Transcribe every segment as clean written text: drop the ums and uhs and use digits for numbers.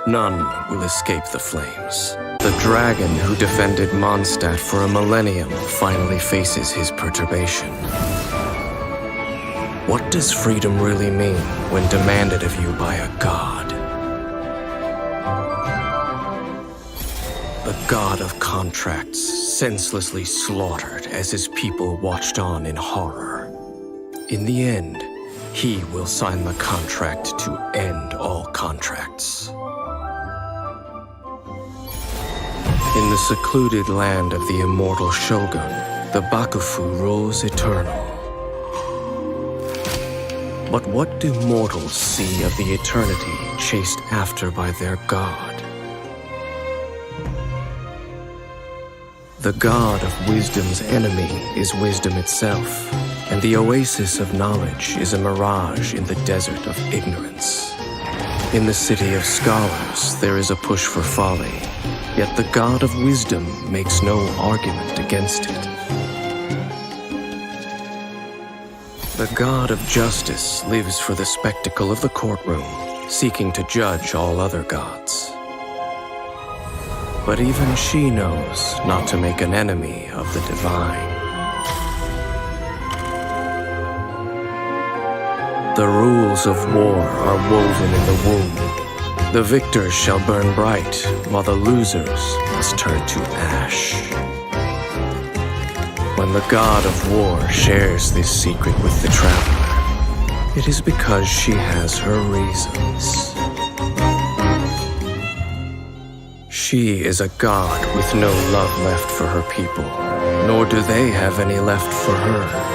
None will escape the flames. The dragon who defended Mondstadt for a millennium finally faces his perturbation. What does freedom really mean when demanded of you by a god? The god of contracts, senselessly slaughtered as his people watched on in horror. In the end, he will sign the contract to end all contracts. In the secluded land of the immortal Shogun, the Bakufu rules eternal. But what do mortals see of the eternity chased after by their god? The god of wisdom's enemy is wisdom itself, and the oasis of knowledge is a mirage in the desert of ignorance. In the city of scholars, there is a push for folly, yet the god of wisdom makes no argument against it. The god of justice lives for the spectacle of the courtroom, seeking to judge all other gods. But even she knows not to make an enemy of the divine. The rules of war are woven in the womb. The victors shall burn bright, while the losers must turn to ash. When the god of war shares this secret with the traveler, it is because she has her reasons. She is a god with no love left for her people, nor do they have any left for her.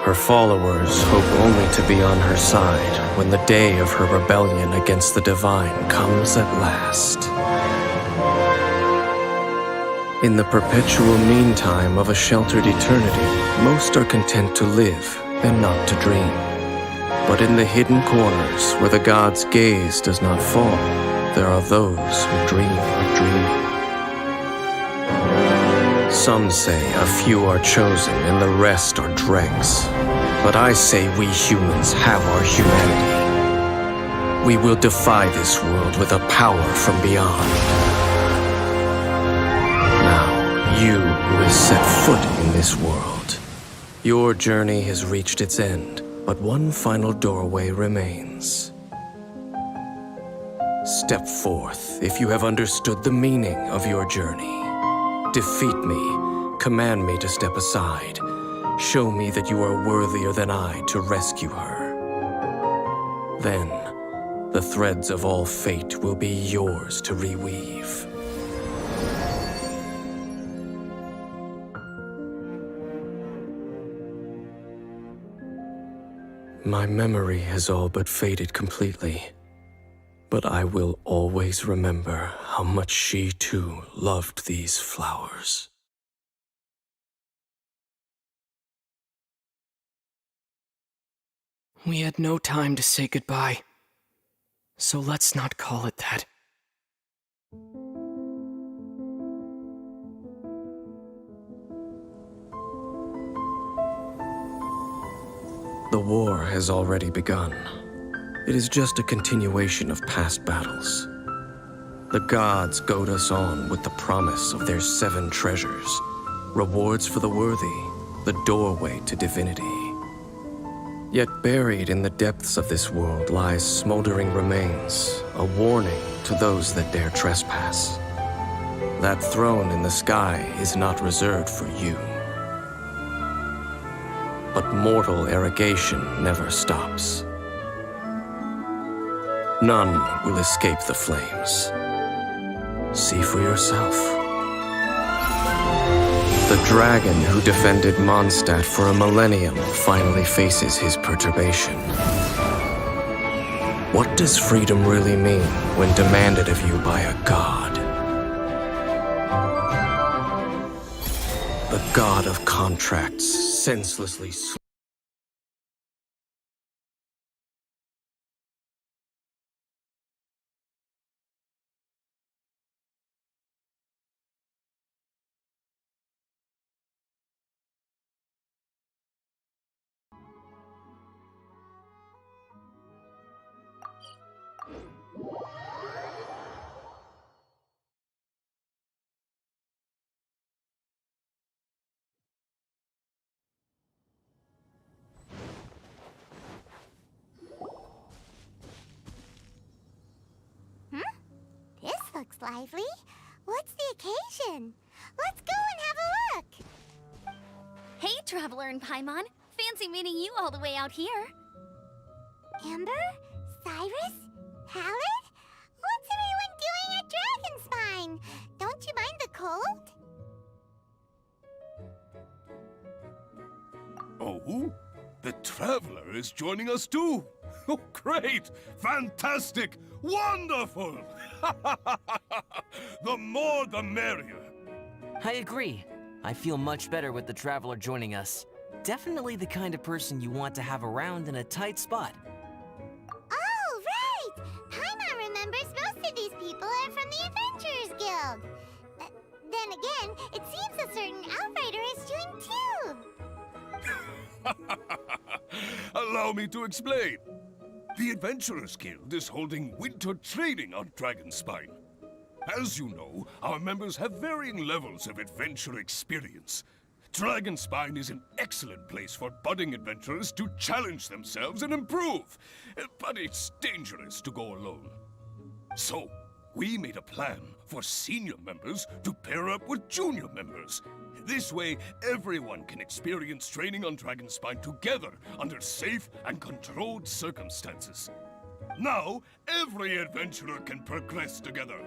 Her followers hope only to be on her side when the day of her rebellion against the divine comes at last. In the perpetual meantime of a sheltered eternity, most are content to live and not to dream. But in the hidden corners where the god's gaze does not fall, there are those who dream of dreaming. Some say a few are chosen and the rest are dregs. But I say we humans have our humanity. We will defy this world with a power from beyond. Now, you who has set foot in this world, your journey has reached its end, but one final doorway remains. Step forth if you have understood the meaning of your journey. Defeat me, command me to step aside. Show me that you are worthier than I to rescue her. Then, the threads of all fate will be yours to reweave. My memory has all but faded completely. But I will always remember how much she too loved these flowers. We had no time to say goodbye, so let's not call it that. The war has already begun. It is just a continuation of past battles. The gods goad us on with the promise of their 7 treasures, rewards for the worthy, the doorway to divinity. Yet buried in the depths of this world lies smoldering remains, a warning to those that dare trespass. That throne in the sky is not reserved for you. But mortal arrogation never stops. None will escape the flames. See for yourself. The dragon who defended Mondstadt for a millennium finally faces his perturbation. What does freedom really mean when demanded of you by a god? The god of contracts senselessly lively. What's the occasion? Let's go and have a look. Hey, Traveler and Paimon. Fancy meeting you all the way out here. Amber? Cyrus? Halid? What's everyone doing at Dragonspine? Don't you mind the cold? Oh? The Traveler is joining us too! Oh, great! Fantastic! Wonderful! The more the merrier! I agree. I feel much better with the Traveler joining us. Definitely the kind of person you want to have around in a tight spot. Oh, right! Paimon remembers most of these people are from the Adventurers Guild. Then again, it seems a certain Outrider is doing too. Allow me to explain. The Adventurers Guild is holding winter training on Dragonspine. As you know, our members have varying levels of adventure experience. Dragonspine is an excellent place for budding adventurers to challenge themselves and improve, but it's dangerous to go alone. So, we made a plan for senior members to pair up with junior members. This way, everyone can experience training on Dragonspine together under safe and controlled circumstances. Now, every adventurer can progress together.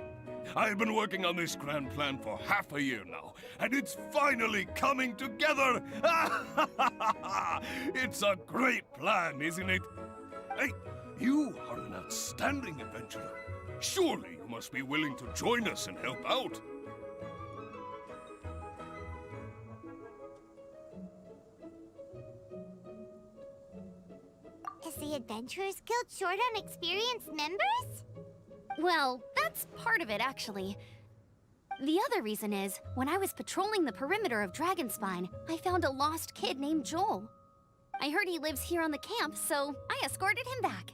I've been working on this grand plan for half a year now, and it's finally coming together! It's a great plan, isn't it? Hey, you are an outstanding adventurer. Surely you must be willing to join us and help out. Is the Adventurers Guild short on experienced members? Well, that's part of it, actually. The other reason is, when I was patrolling the perimeter of Dragonspine, I found a lost kid named Joel. I heard he lives here on the camp, so I escorted him back.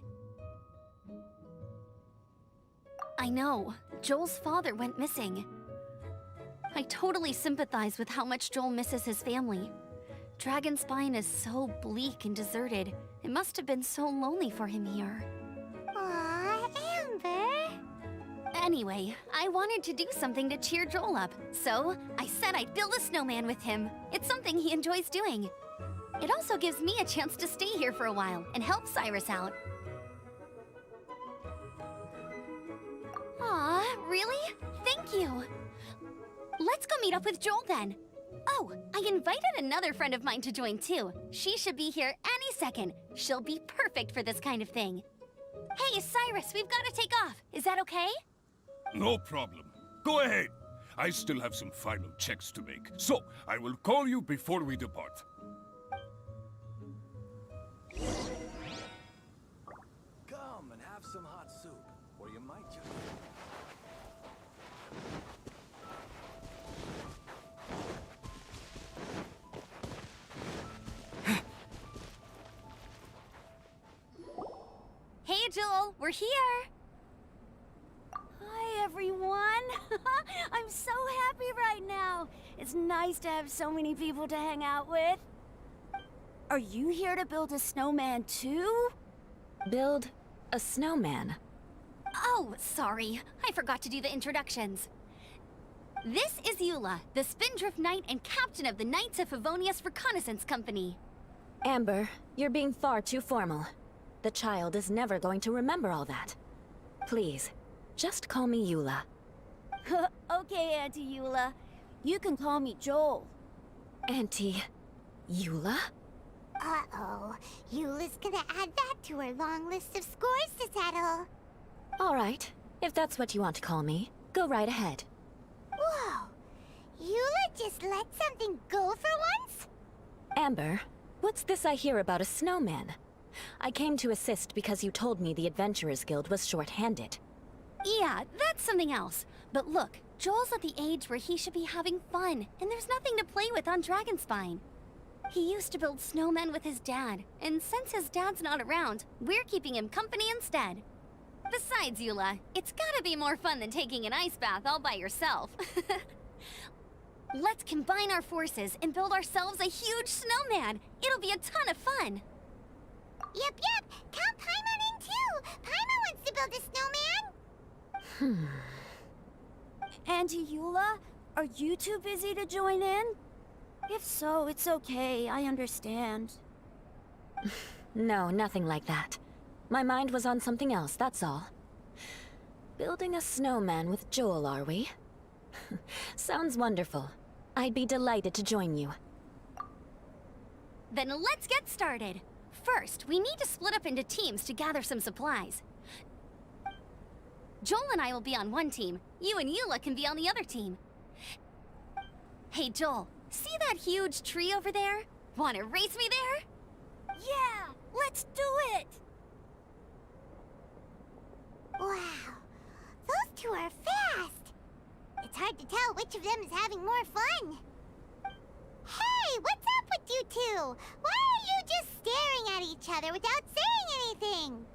I know, Joel's father went missing. I totally sympathize with how much Joel misses his family. Dragonspine is so bleak and deserted. It must have been so lonely for him here. Aw, Amber. Anyway, I wanted to do something to cheer Joel up, so I said I'd build a snowman with him. It's something he enjoys doing. It also gives me a chance to stay here for a while and help Cyrus out. Aw, really? Thank you. Let's go meet up with Joel then. Oh, I invited another friend of mine to join too. She should be here any second. She'll be perfect for this kind of thing. Hey, Cyrus, we've got to take off. Is that okay? No problem. Go ahead. I still have some final checks to make, so I will call you before we depart. Come and have some hot soup, or you might just... Hey, Joel, we're here. Hi, everyone. I'm so happy right now. It's nice to have so many people to hang out with. Are you here to build a snowman too? Build a snowman? Oh, sorry. I forgot to do the introductions. This is Eula, the Spindrift Knight and captain of the Knights of Favonius Reconnaissance Company. Amber, you're being far too formal. The child is never going to remember all that. Please, just call me Eula. Okay, Auntie Eula. You can call me Joel. Auntie Eula? Uh-oh. Eula's gonna add that to her long list of scores to settle. All right, if that's what you want to call me, go right ahead. Whoa. Eula just let something go for once? Amber, what's this I hear about a snowman? I came to assist because you told me the Adventurers Guild was short-handed. Yeah, that's something else. But look, Joel's at the age where he should be having fun, and there's nothing to play with on Dragonspine. He used to build snowmen with his dad, and since his dad's not around, we're keeping him company instead. Besides, Eula, it's gotta be more fun than taking an ice bath all by yourself. Let's combine our forces and build ourselves a huge snowman. It'll be a ton of fun. Yep. Count Paimon in too. Paimon wants to build a snowman. Hmm. Auntie Eula, are you too busy to join in? If so, it's okay. I understand. No, nothing like that. My mind was on something else, that's all. Building a snowman with Joel, are we? Sounds wonderful. I'd be delighted to join you. Then let's get started. First, we need to split up into teams to gather some supplies. Joel and I will be on one team. You and Eula can be on the other team. Hey, Joel, see that huge tree over there? Wanna race me there? Yeah, let's do it! Wow, those two are fast. It's hard to tell which of them is having more fun. Hey, what's up with you two? Why are you just staring at each other without saying anything?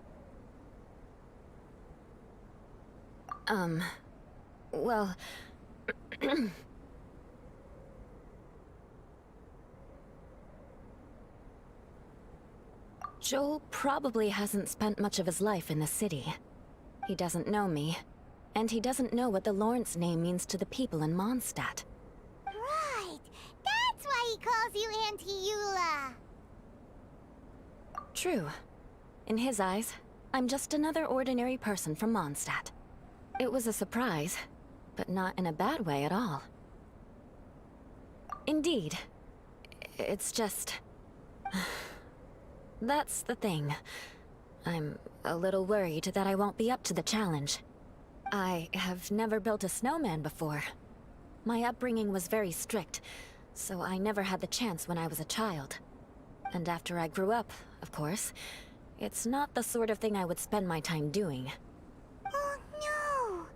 Well... Joel probably hasn't spent much of his life in the city. He doesn't know me, and he doesn't know what the Lawrence name means to the people in Mondstadt. Right, that's why he calls you Auntie Eula. True. In his eyes, I'm just another ordinary person from Mondstadt. It was a surprise, but not in a bad way at all. Indeed. It's just... That's the thing. I'm a little worried that I won't be up to the challenge. I have never built a snowman before. My upbringing was very strict, so I never had the chance when I was a child. And after I grew up, of course, it's not the sort of thing I would spend my time doing. Oh no!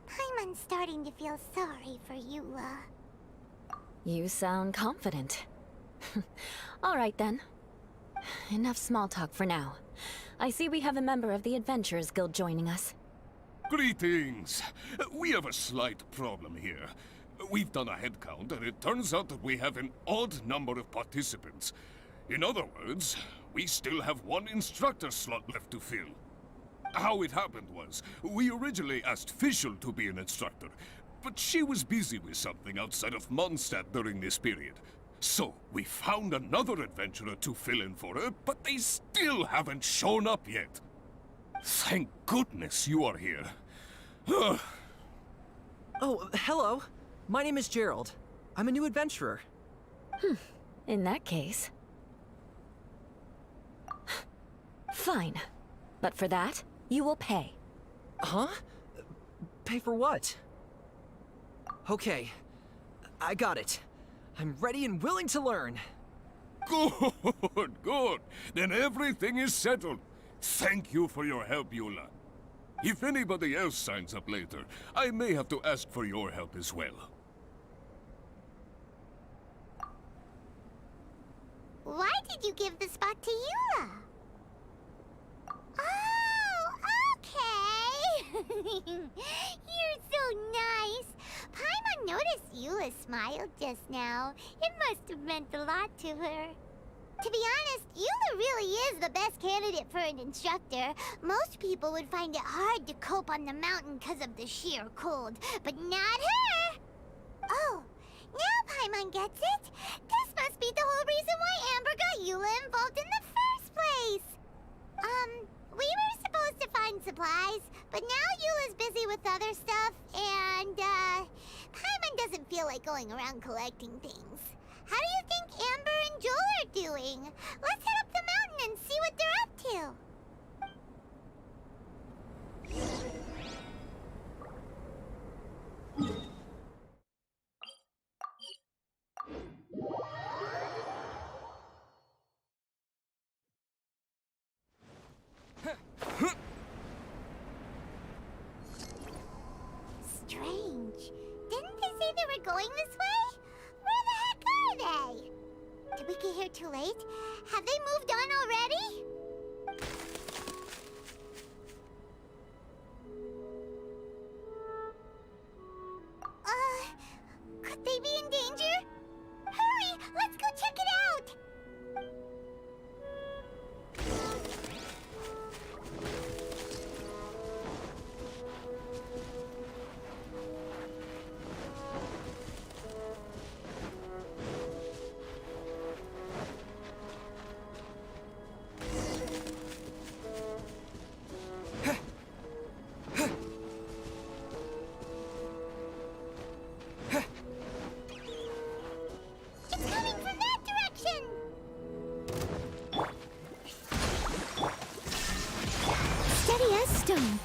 Paimon's starting to feel sorry for Eula. You sound confident. All right then. Enough small talk for now. I see we have a member of the Adventurers Guild joining us. Greetings. We have a slight problem here. We've done a head count, and it turns out that we have an odd number of participants. In other words, we still have one instructor slot left to fill. How it happened was, we originally asked Fischl to be an instructor, but she was busy with something outside of Mondstadt during this period. So, we found another adventurer to fill in for her, but they still haven't shown up yet. Thank goodness you are here. Oh, hello. My name is Gerald. I'm a new adventurer. In that case... Fine. But for that, you will pay. Huh? Pay for what? Okay. I got it. I'm ready and willing to learn. Good, good. Then everything is settled. Thank you for your help, Eula. If anybody else signs up later, I may have to ask for your help as well. Why did you give the spot to Eula? Oh, okay! You're so nice! Paimon noticed Eula smiled just now. It must have meant a lot to her. To be honest, Eula really is the best candidate for an instructor. Most people would find it hard to cope on the mountain because of the sheer cold, but not her! Oh, now Paimon gets it. This must be the whole reason why Amber got Eula involved in the first place. We were supposed to find supplies, but now Eula's busy with other stuff, and, Paimon doesn't feel like going around collecting things. How do you think Amber and Joel are doing? Let's head up the mountain and see what they're up to. Strange. Didn't they say they were going this way? Where the heck are they? Did we get here too late? Have they moved on already? Paya stone.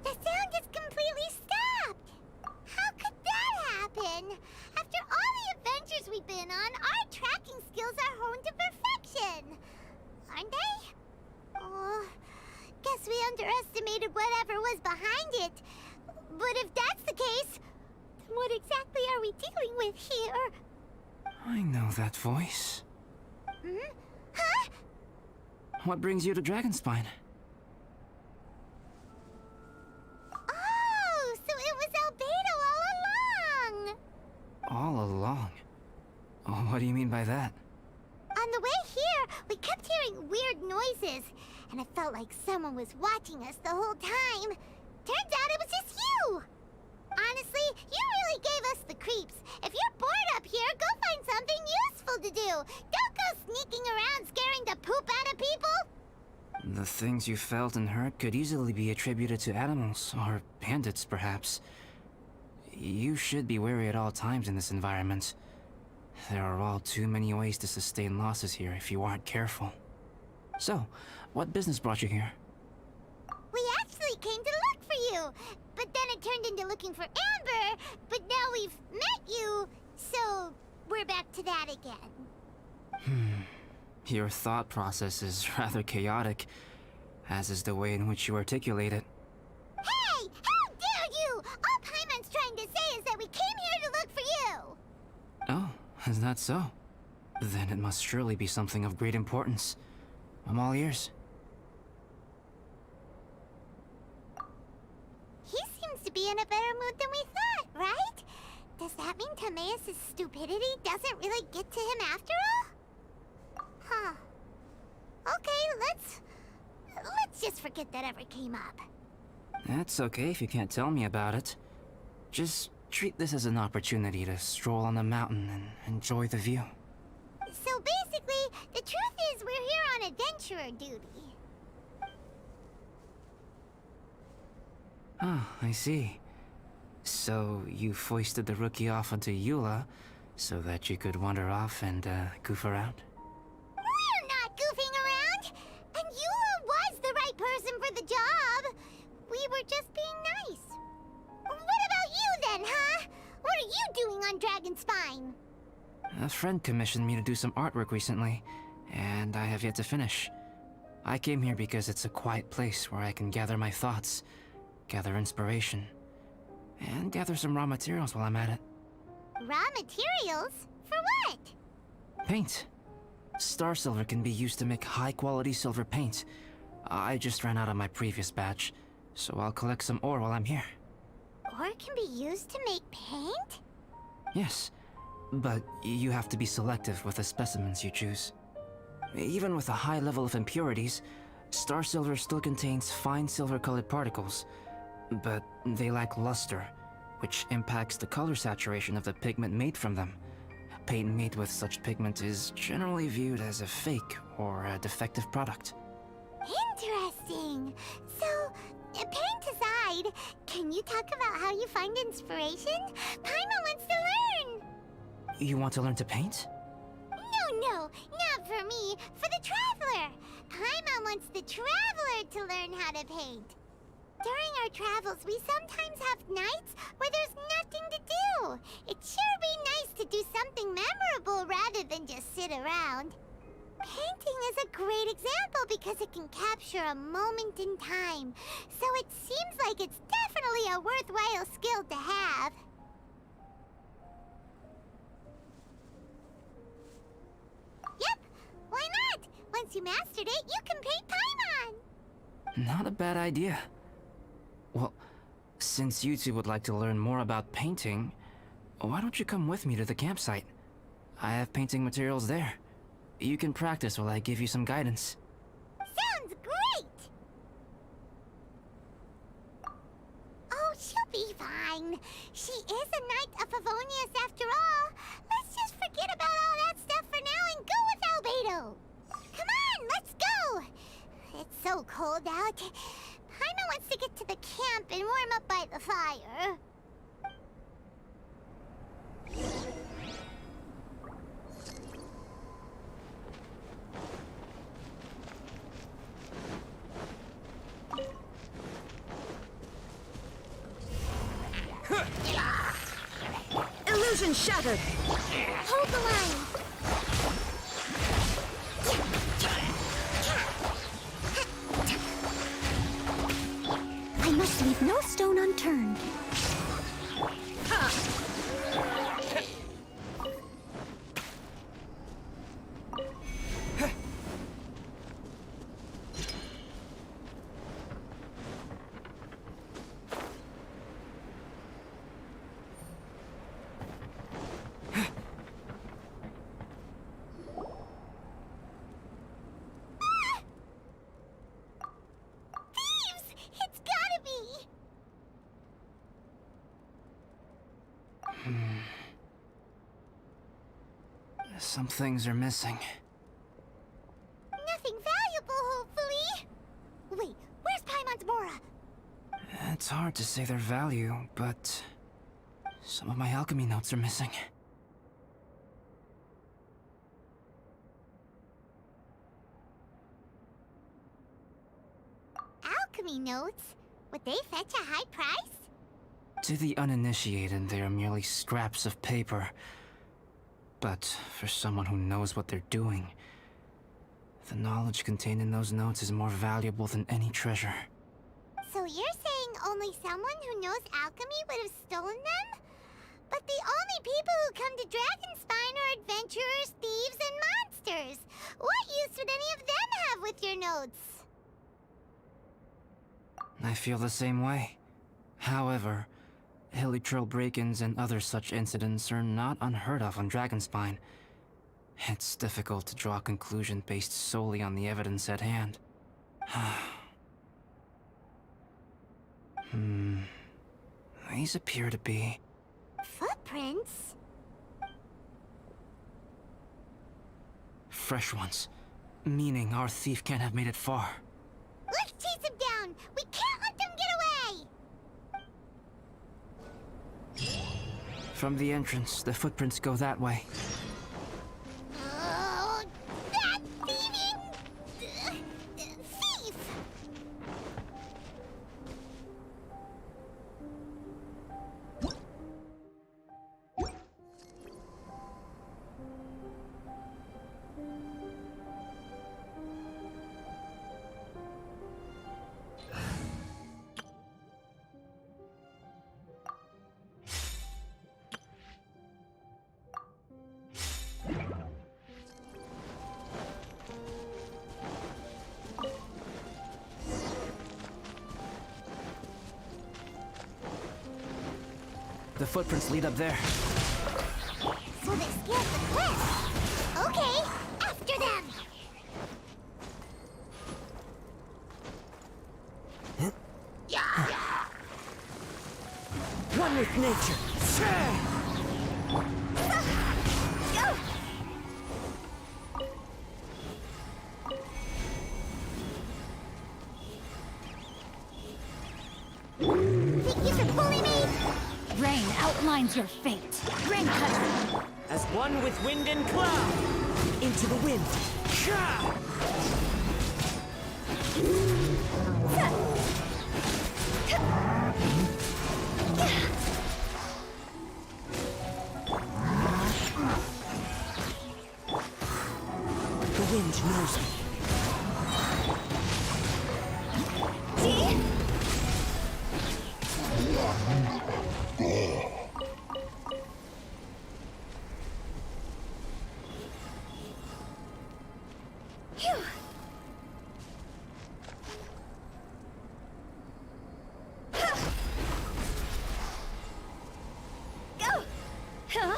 The sound is completely stopped! How could that happen? After all the adventures we've been on, our tracking skills are honed to perfection! Aren't they? Oh, guess we underestimated whatever was behind it. But if that's the case, then what exactly are we dealing with here? I know that voice. Hmm? Huh? What brings you to Dragonspine? Oh, so it was Albedo all along! All along? Oh, what do you mean by that? On the way here, we kept hearing weird noises, and it felt like someone was watching us the whole time. Turns out it was just you! Honestly, you really gave us the creeps. If you're bored up here, go find something useful to do. Don't go sneaking around scaring the poop out of people. The things you felt and heard could easily be attributed to animals, or bandits, perhaps. You should be wary at all times in this environment. There are all too many ways to sustain losses here if you aren't careful. So, what business brought you here? We actually came to look for you, but then it turned into looking for Amber, but now we've met you, so we're back to that again. Your thought process is rather chaotic, as is the way in which you articulate it. Hey! How dare you! All Paimon's trying to say is that we came here to look for you! Oh, is that so? Then it must surely be something of great importance. I'm all ears. He seems to be in a better mood than we thought, right? Does that mean Timaeus' stupidity doesn't really get to him after all? Huh. Okay, let's just forget that ever came up. That's okay if you can't tell me about it. Just treat this as an opportunity to stroll on the mountain and enjoy the view. So basically, the truth is we're here on adventurer duty. Ah, I see. So you foisted the rookie off onto Eula so that you could wander off and goof around? We're not goofing around! And Eula was the right person for the job! We were just being nice. What about you then, huh? What are you doing on Dragonspine? A friend commissioned me to do some artwork recently, and I have yet to finish. I came here because it's a quiet place where I can gather my thoughts, gather inspiration, and gather some raw materials while I'm at it. Raw materials? For what? Paint. Star silver can be used to make high-quality silver paint. I just ran out of my previous batch, so I'll collect some ore while I'm here. Ore can be used to make paint? Yes, but you have to be selective with the specimens you choose. Even with a high level of impurities, star silver still contains fine silver-colored particles, but they lack luster, which impacts the color saturation of the pigment made from them. Paint made with such pigment is generally viewed as a fake or a defective product. Interesting. So, paint aside, can you talk about how you find inspiration? Paimon wants to learn! You want to learn to paint? No, not for me. For the Traveler. Paimon wants the Traveler to learn how to paint. During our travels, we sometimes have nights where there's nothing to do. It'd sure be nice to do something memorable rather than just sit around. Painting is a great example because it can capture a moment in time. So it seems like it's definitely a worthwhile skill to have. Yep, why not? Once you mastered it, you can paint Paimon! Not a bad idea. Well, since you two would like to learn more about painting, why don't you come with me to the campsite? I have painting materials there. You can practice while I give you some guidance. Sounds great! be fine. She is a knight of Favonius after all. Let's just forget about all that stuff for now and go with Albedo. Come on, let's go. It's so cold out. Paimon wants to get to the camp and warm up by the fire. Illusion shattered! Hold the line. I must leave no stone unturned. Some things are missing. Nothing valuable, hopefully. Wait, where's Paimon's Mora? It's hard to say their value, but some of my alchemy notes are missing. Alchemy notes? Would they fetch a high price? To the uninitiated, they are merely scraps of paper. But for someone who knows what they're doing, the knowledge contained in those notes is more valuable than any treasure. So you're saying only someone who knows alchemy would have stolen them? But the only people who come to Dragonspine are adventurers, thieves, and monsters. What use would any of them have with your notes? I feel the same way. However, hilly trail break-ins and other such incidents are not unheard of on Dragonspine. It's difficult to draw a conclusion based solely on the evidence at hand. These appear to be... Footprints? fresh ones. Meaning our thief can't have made it far. Let's chase him down! We can't let them get away! From the entrance, the footprints go that way. Oh, that thieving... thief! The footprints lead up there. So they scaled the cliff! Okay, after them! One with nature. Go! Think you can bully me? Rain outlines your fate. Rain cutter. As one with wind and cloud. Into the wind. The wind knows me. Go! Huh?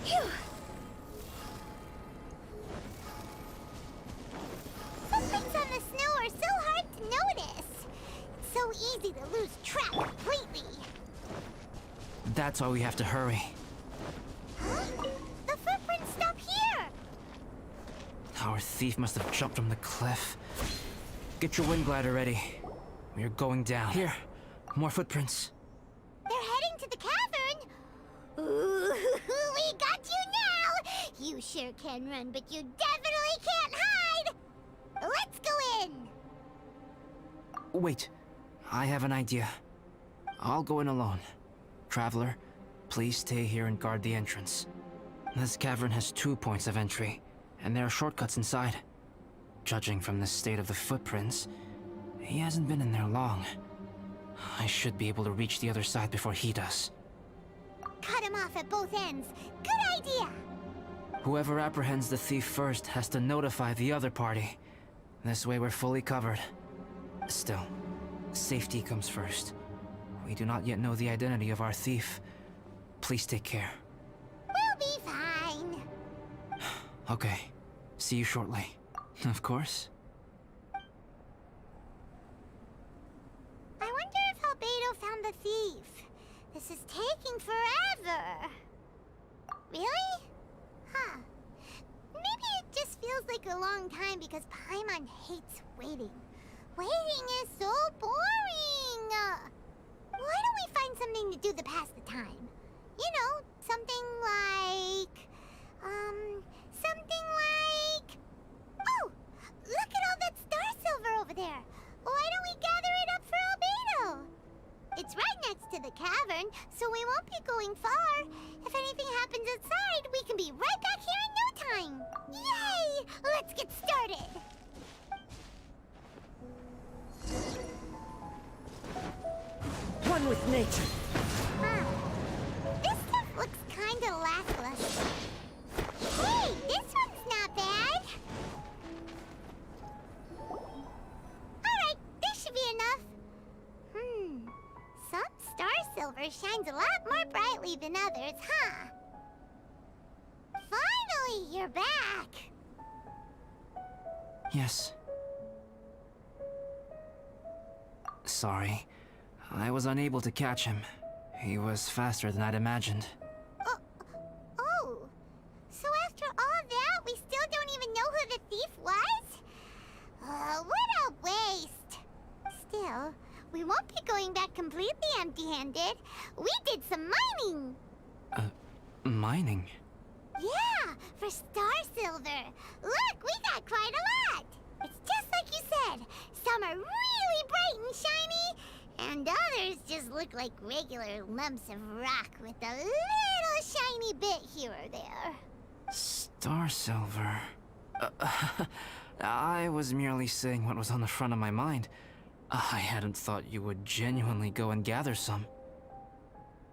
Phew. That's why we have to hurry. Huh? The footprints stop here! Our thief must have jumped from the cliff. Get your wind glider ready. We are going down. Here, more footprints. They're heading to the cavern! Ooh, we got you now! You sure can run, but you definitely can't hide! Let's go in! Wait, I have an idea. I'll go in alone. Traveler, please stay here and guard the entrance. This cavern has 2 points of entry, and there are shortcuts inside. Judging from the state of the footprints, he hasn't been in there long. I should be able to reach the other side before he does. Cut him off at both ends. Good idea! Whoever apprehends the thief first has to notify the other party. This way we're fully covered. Still, safety comes first. We do not yet know the identity of our thief. Please take care. We'll be fine. Okay. See you shortly. Of course. I wonder if Albedo found the thief. This is taking forever. Really? Huh. Maybe it just feels like a long time because Paimon hates waiting. Waiting is so boring! Why don't we find something to do to pass the time? You know, something like... Oh! Look at all that star silver over there! Why don't we gather it up for Albedo? It's right next to the cavern, so we won't be going far. If anything happens outside, we can be right back here in no time. Yay! Let's get started! One with nature. Huh. This stuff looks kinda lackluster. Hey, this one's not bad. Alright, this should be enough. Some star silver shines a lot more brightly than others, huh? Finally, you're back. Yes. Sorry. I was unable to catch him. He was faster than I'd imagined. Oh. So after all that, we still don't even know who the thief was? What a waste. Still, we won't be going back completely empty-handed. We did some mining. Mining? Yeah, for star silver. Look, we got quite a lot. It's just like you said. Some are really bright and shiny, and others just look like regular lumps of rock with a little shiny bit here or there. Star silver. I was merely saying what was on the front of my mind. I hadn't thought you would genuinely go and gather some.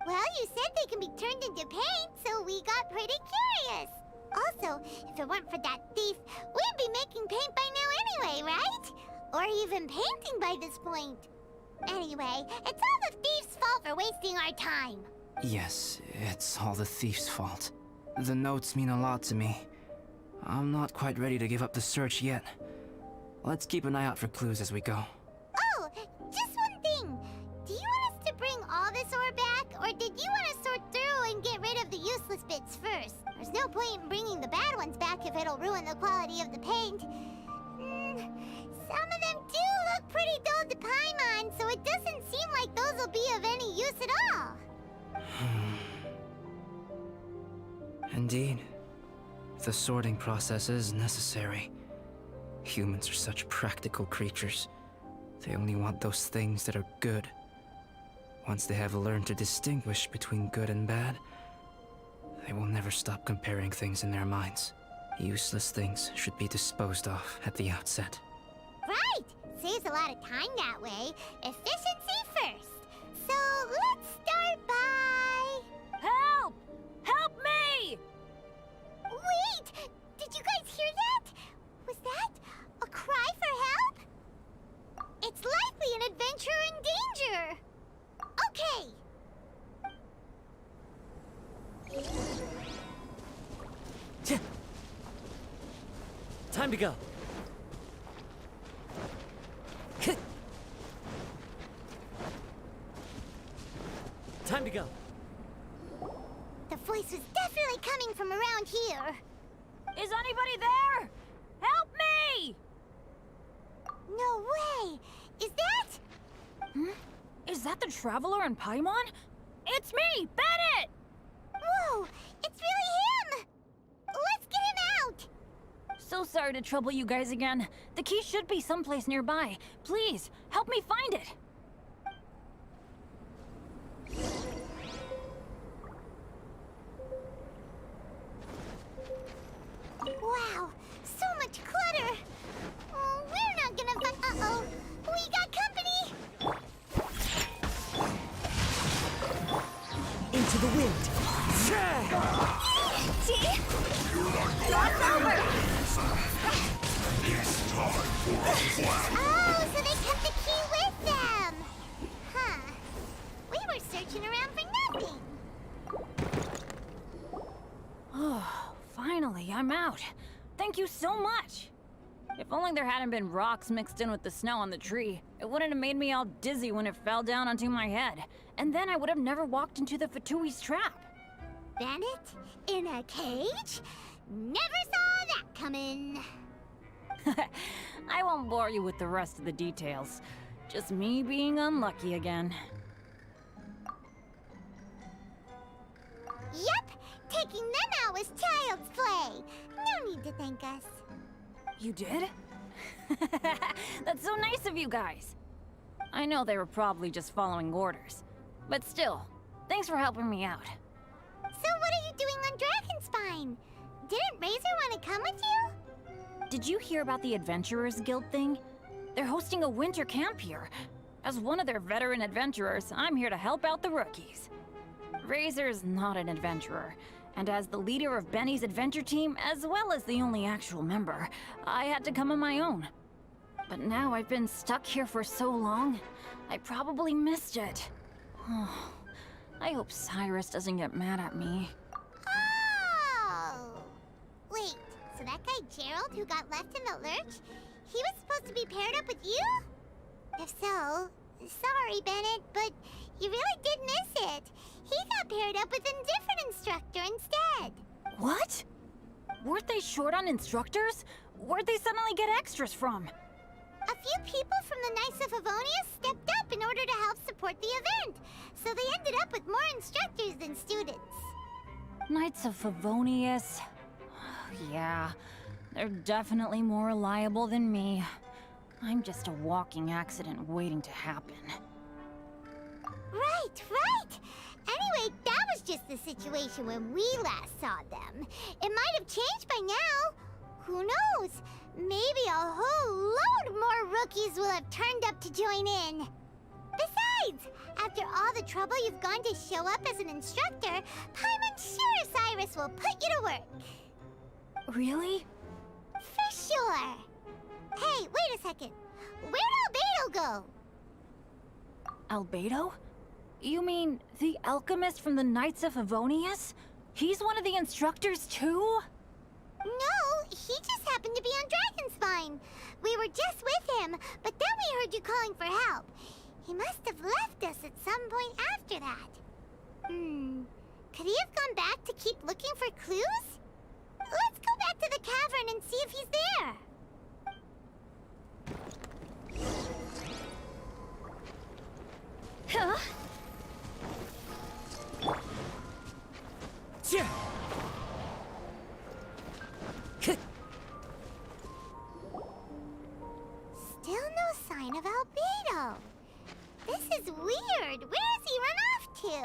Well, you said they can be turned into paint, so we got pretty curious. Also, if it weren't for that thief, we'd be making paint by now anyway, right? Or even painting by this point. Anyway, it's all the thief's fault for wasting our time. Yes, it's all the thief's fault. The notes mean a lot to me. I'm not quite ready to give up the search yet. Let's keep an eye out for clues as we go. Oh, just one thing. Do you want us to bring all this ore back, or did you want to sort through and get rid of the useless bits first? There's no point in bringing the bad ones back if it'll ruin the quality of the paint. Some of them do look pretty dull to Paimon, so it doesn't seem like those will be of any use at all. Indeed. The sorting process is necessary. Humans are such practical creatures. They only want those things that are good. Once they have learned to distinguish between good and bad, they will never stop comparing things in their minds. Useless things should be disposed of at the outset. Right! Saves a lot of time that way. Efficiency first. So let's start by... Help! Help me! Wait! Did you guys hear that? Was that a cry for help? It's likely an adventurer in danger. Okay. Time to go. Time to go. voice was definitely coming from around here. Is anybody there? Help me! No way! Is that? Is that the Traveler and Paimon? It's me, Bennett! Whoa! It's really him! Let's get him out! So sorry to trouble you guys again. The key should be someplace nearby. Please, help me find it. Wow! So much clutter! Oh, we're not gonna find... Uh-oh! We got company! Into the wind. See? Lost over! Oh, so they kept the key with them! Huh. We were searching around for nothing. Oh, finally, I'm out. Thank you so much. If only there hadn't been rocks mixed in with the snow on the tree, it wouldn't have made me all dizzy when it fell down onto my head. And then I would have never walked into the Fatui's trap. Bennett? In a cage? Never saw that coming. I won't bore you with the rest of the details. Just me being unlucky again. Yep, taking them out was child's play. No need to thank us. You did? That's so nice of you guys. I know they were probably just following orders. But still, thanks for helping me out. So what are you doing on Dragonspine? Didn't Razor want to come with you? Did you hear about the Adventurers Guild thing? They're hosting a winter camp here. As one of their veteran adventurers, I'm here to help out the rookies. Razor's not an adventurer, and as the leader of Benny's adventure team, as well as the only actual member, I had to come on my own. But now I've been stuck here for so long, I probably missed it. Oh, I hope Cyrus doesn't get mad at me. Oh! Wait, so that guy Gerald who got left in the lurch, he was supposed to be paired up with you? If so, sorry, Bennett, but you really did miss it. He got paired up with a different instructor instead. What? Weren't they short on instructors? Where'd they suddenly get extras from? A few people from the Knights of Avonia stepped up in order to help support the event, so they ended up with more instructors than students. Knights of Favonius. Yeah, they're definitely more reliable than me. I'm just a walking accident waiting to happen. Right, right! Anyway, that was just the situation when we last saw them. It might have changed by now. Who knows? Maybe a whole load more rookies will have turned up to join in. Besides, after all the trouble you've gone to show up as an instructor, Paimon's sure Cyrus will put you to work. Really? For sure. Hey, wait a second. Where'd Albedo go? Albedo? You mean the alchemist from the Knights of Favonius? He's one of the instructors too? No, he just happened to be on Dragonspine. We were just with him, but then we heard you calling for help. He must have left us at some point after that. Could he have gone back to keep looking for clues? Let's go back to the cavern and see if he's there. Huh? Still no sign of Albedo. This is weird. Where has he run off to?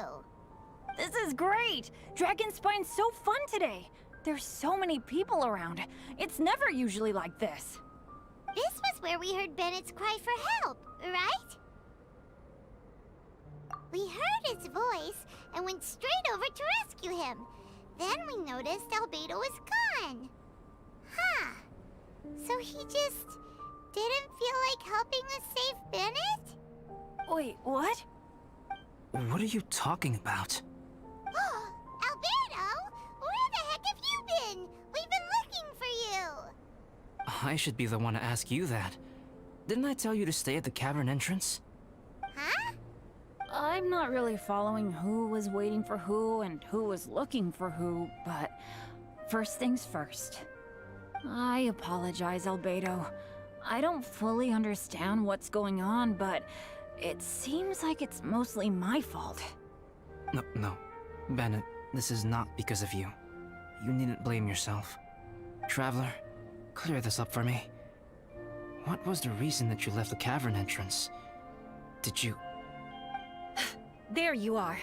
This is great! Dragonspine's so fun today! There's so many people around. It's never usually like this. This was where we heard Bennett's cry for help, right? We heard his voice and went straight over to rescue him. Then we noticed Albedo was gone. Huh. So he just didn't feel like helping us save Bennett? Wait, what? What are you talking about? Albedo! Where the heck have you been? We've been looking for you! I should be the one to ask you that. Didn't I tell you to stay at the cavern entrance? Huh? I'm not really following who was waiting for who and who was looking for who, but first things first. I apologize, Albedo. I don't fully understand what's going on, but it seems like it's mostly my fault. No. Bennett, this is not because of you. You needn't blame yourself. Traveler, clear this up for me. What was the reason that you left the cavern entrance? Did you... There you are.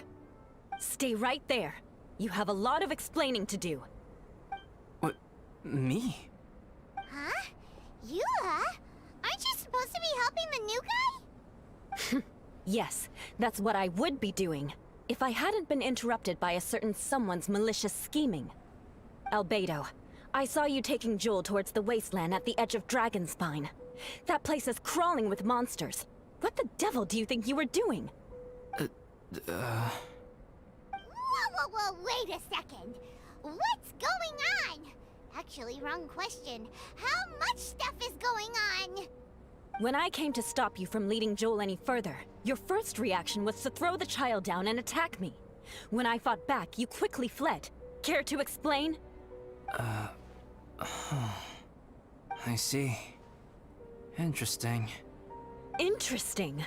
Stay right there. You have a lot of explaining to do. What? Me? Huh? Eula? Aren't you supposed to be helping the new guy? Yes, that's what I would be doing, if I hadn't been interrupted by a certain someone's malicious scheming. Albedo, I saw you taking Jewel towards the wasteland at the edge of Dragonspine. That place is crawling with monsters. What the devil do you think you were doing? Whoa, wait a second. What's going on? Actually, wrong question. How much stuff is going on? When I came to stop you from leading Joel any further, your first reaction was to throw the child down and attack me. When I fought back, you quickly fled. Care to explain? I see. Interesting. Interesting.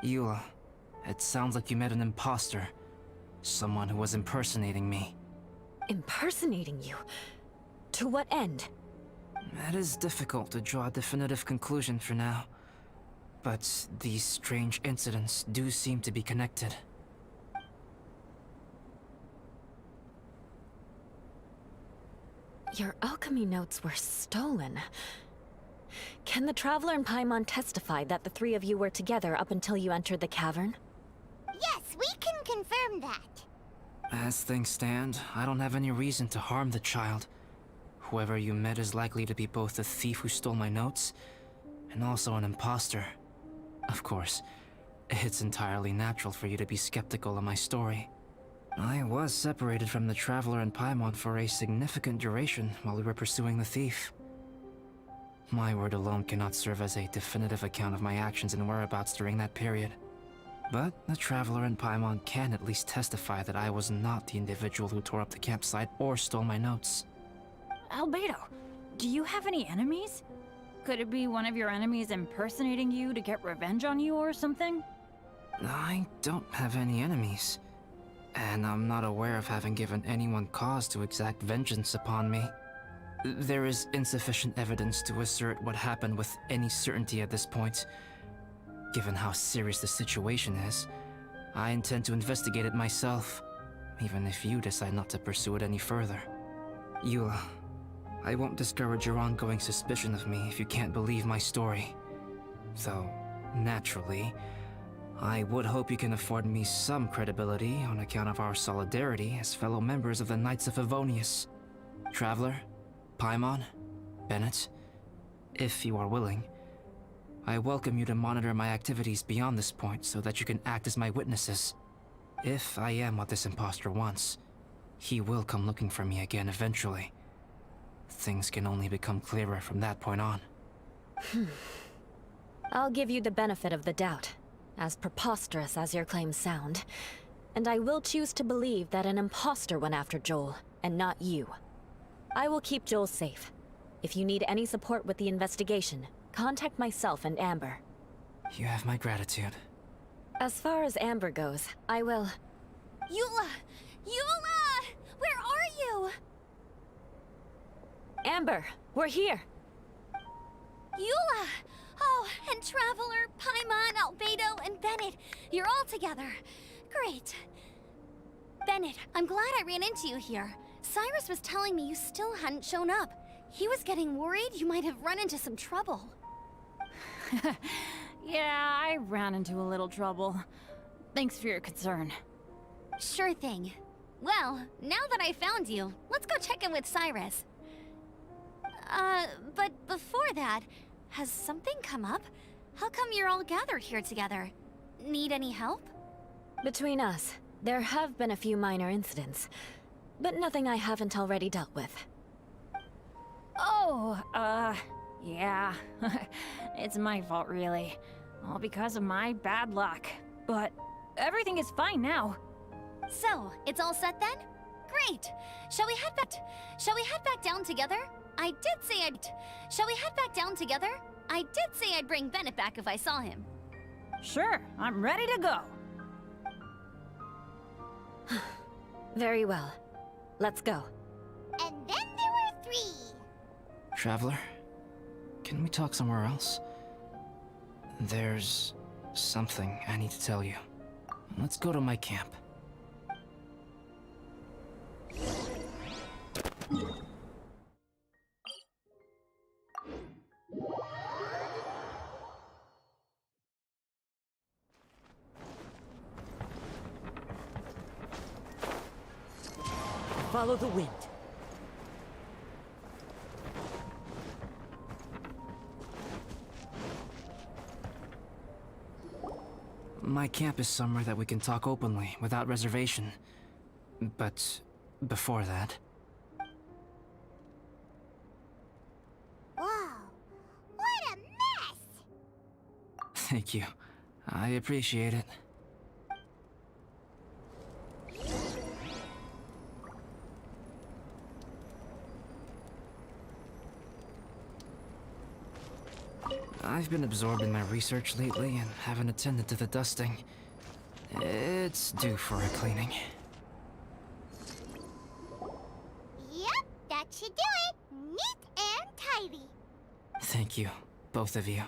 Eula, it sounds like you met an imposter. Someone who was impersonating me. Impersonating you? To what end? It is difficult to draw a definitive conclusion for now. But these strange incidents do seem to be connected. Your alchemy notes were stolen. Can the Traveler and Paimon testify that the three of you were together up until you entered the cavern? Yes, we can confirm that. As things stand, I don't have any reason to harm the child. Whoever you met is likely to be both the thief who stole my notes, and also an imposter. Of course, it's entirely natural for you to be skeptical of my story. I was separated from the Traveler and Paimon for a significant duration while we were pursuing the thief. My word alone cannot serve as a definitive account of my actions and whereabouts during that period. But the Traveler and Paimon can at least testify that I was not the individual who tore up the campsite or stole my notes. Albedo, do you have any enemies? Could it be one of your enemies impersonating you to get revenge on you or something? I don't have any enemies. And I'm not aware of having given anyone cause to exact vengeance upon me. There is insufficient evidence to assert what happened with any certainty at this point. Given how serious the situation is, I intend to investigate it myself, even if you decide not to pursue it any further. Eula, I won't discourage your ongoing suspicion of me if you can't believe my story. Though, naturally, I would hope you can afford me some credibility on account of our solidarity as fellow members of the Knights of Favonius. Traveler, Paimon, Bennett, if you are willing, I welcome you to monitor my activities beyond this point so that you can act as my witnesses. If I am what this imposter wants, he will come looking for me again eventually. Things can only become clearer from that point on. I'll give you the benefit of the doubt, as preposterous as your claims sound. And I will choose to believe that an imposter went after Joel, and not you. I will keep Joel safe. If you need any support with the investigation, contact myself and Amber. You have my gratitude. As far as Amber goes, I will... Eula! Eula! Where are you? Amber, we're here! Eula! Oh, and Traveler, Paimon, Albedo, and Bennett. You're all together. Great. Bennett, I'm glad I ran into you here. Cyrus was telling me you still hadn't shown up. He was getting worried you might have run into some trouble. Yeah, I ran into a little trouble. Thanks for your concern. Sure thing. Well, now that I found you, let's go check in with Cyrus. But before that, has something come up? How come you're all gathered here together? Need any help? Between us, there have been a few minor incidents, but nothing I haven't already dealt with. Oh, yeah. It's my fault, really. All because of my bad luck. But Everything is fine now. So, it's all set then? Great! Shall we head back? Shall we head back down together? I did say I'd... Shall we head back down together? I did say I'd bring Bennett back if I saw him. Sure, I'm ready to go. Very well. Let's go. And then there were 3. Traveler, can we talk somewhere else? There's something I need to tell you. Let's go to my camp. Follow the wind. My camp is somewhere that we can talk openly, without reservation. But before that... Whoa, what a mess! Thank you. I appreciate it. I've been absorbed in my research lately and haven't attended to the dusting. It's due for a cleaning. Yep, that should do it. Neat and tidy. Thank you, both of you.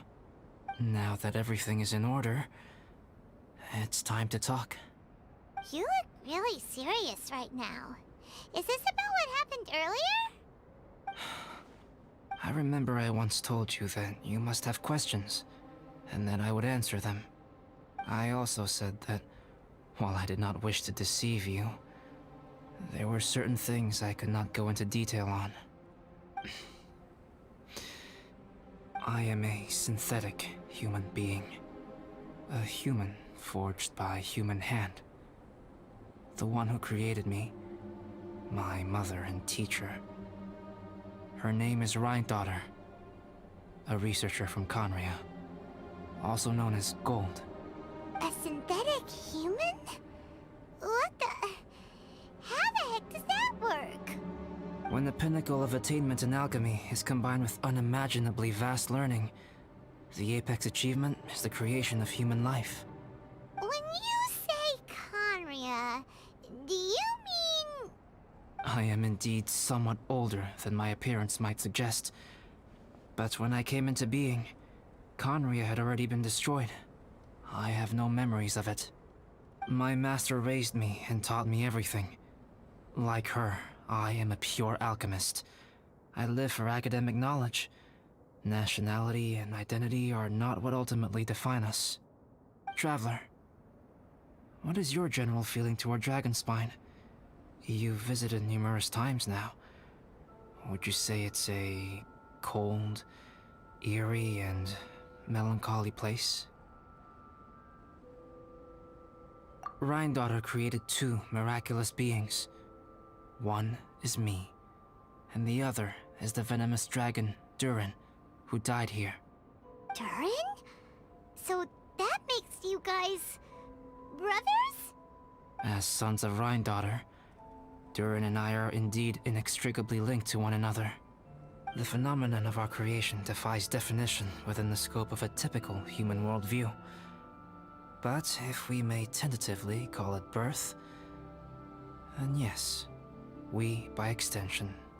Now that everything is in order, it's time to talk. You look really serious right now. Is this about what happened earlier? I remember I once told you that you must have questions, and that I would answer them. I also said that, while I did not wish to deceive you, there were certain things I could not go into detail on. I am a synthetic human being. A human forged by human hand. The one who created me, my mother and teacher. Her name is Rhine-Daughter, a researcher from Conria, also known as Gold. A synthetic human? What the... How the heck does that work? When the pinnacle of attainment in alchemy is combined with unimaginably vast learning, the apex achievement is the creation of human life. When you say Conria, do you mean... I am indeed somewhat older than my appearance might suggest. But when I came into being, Conria had already been destroyed. I have no memories of it. My master raised me and taught me everything. Like her, I am a pure alchemist. I live for academic knowledge. Nationality and identity are not what ultimately define us. Traveler, what is your general feeling toward Dragonspine? You've visited numerous times now. Would you say it's a cold, eerie, and melancholy place? Rhine-Daughter created 2 miraculous beings. One is me, and the other is the venomous dragon, Durin, who died here. Durin? So that makes you guys... brothers? As sons of Rhine-Daughter, Durin and I are indeed inextricably linked to one another. The phenomenon of our creation defies definition within the scope of a typical human worldview. But if we may tentatively call it birth, then yes, we, by extension,